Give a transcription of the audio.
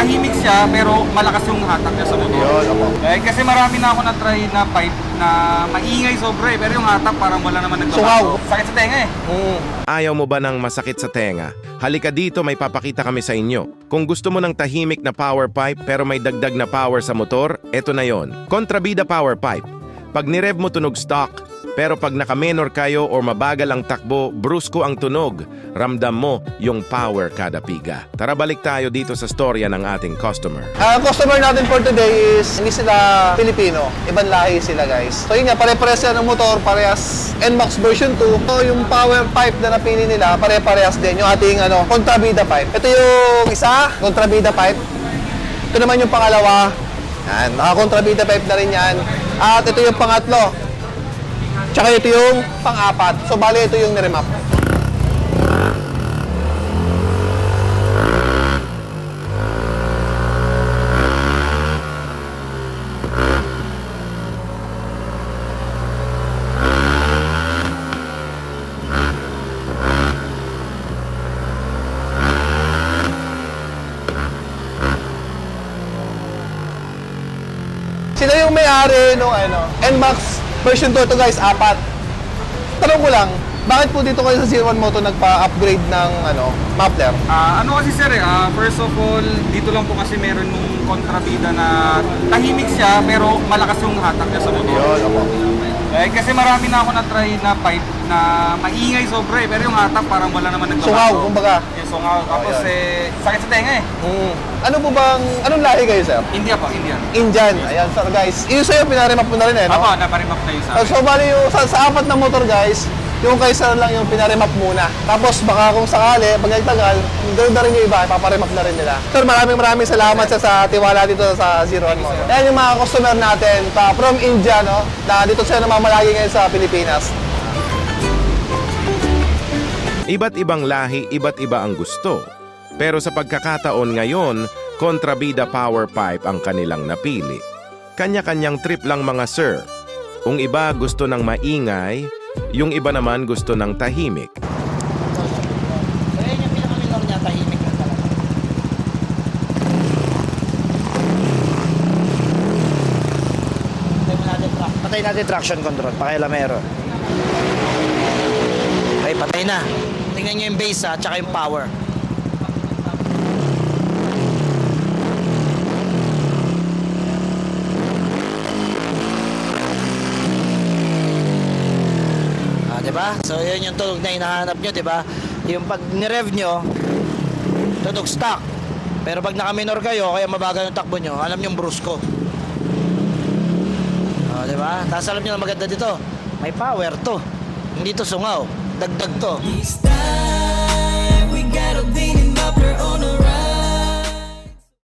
tahimik siya pero malakas yung hatak niya sa motor. Yun, opo. Kasi marami na ako na-try na pipe na maingay sobra pero yung hatak parang wala naman Sungaw. Sakit sa tenga Ayaw mo ba ng masakit sa tenga? Halika dito, may papakita kami sa inyo. Kung gusto mo ng tahimik na power pipe pero may dagdag na power sa motor, eto na yon. Contrabida Power Pipe. Pag nirev mo tunog stock, pero pag naka-menor kayo or mabagal ang takbo, brusko ang tunog. Ramdam mo yung power kada piga. Tara balik tayo dito sa storya ng ating customer. Ang customer natin for today is hindi sila Pilipino. Ibang lahi sila, guys. So yun nga, pare-parehas sila ng motor, parehas NMAX version 2. So yung power pipe na napili nila, pare-parehas din. Yung ating contrabida pipe. Ito yung isa, contrabida pipe. Ito naman yung pangalawa. Yan, naka-contrabida pipe na rin yan. At ito yung pangatlo. Tsaka ito yung pang-apat. So bali ito yung niremap. Sila yung may-ari nung NMAX version 2 ito, guys, 4. Tanong ko lang, bakit po dito kayo sa 01 Moto nagpa-upgrade ng muffler? Kasi sir, first of all, dito lang po kasi meron nung kontrabida na tahimik siya pero malakas yung hatak niya sa motor. Yun, opo. Kasi marami na ako na-try na pipe na maingay sobra pero yung hatak parang wala naman Sungaw, kumbaga. Yung sungaw. Tapos sakit sa tenga Ano po bang, anong lahi kayo, sir? India po, India. Indian. Ayan, sir, guys. Yung sa'yo, pinaremap mo na rin, no? Apo, naparimap na yung sa akin. So, bali yung sa apat na motor, guys, yung kay sir lang yung pinaremap muna. Tapos, baka kung sakali, pag nagtagal, ganoon na rin yung iba, paparemap na rin nila. Sir, maraming salamat sa tiwala dito sa 01 Moto. Yan yung mga customer natin from India, no? Na dito sila namamalagi ngayon sa Pilipinas. Iba't ibang lahi, iba't iba ang gusto. Pero sa pagkakataon ngayon, kontrabida power pipe ang kanilang napili. Kanya-kanyang trip lang mga sir. Kung iba gusto ng maingay, yung iba naman gusto ng tahimik. So yan yung pinaka-minor niya, tahimik lang talaga. Patay natin traction control, pakialamero. Okay, patay na. Tingnan nyo yung base at saka yung power. Diba? So yun yung tunog na hinahanap nyo, diba? Yung pag nirev nyo, tunog stock. Pero pag naka-minor kayo, kaya mabagal yung takbo nyo, alam nyo yung brusko. Diba? Tapos alam nyo na maganda dito, may power to. Hindi to sungaw, dagdag to.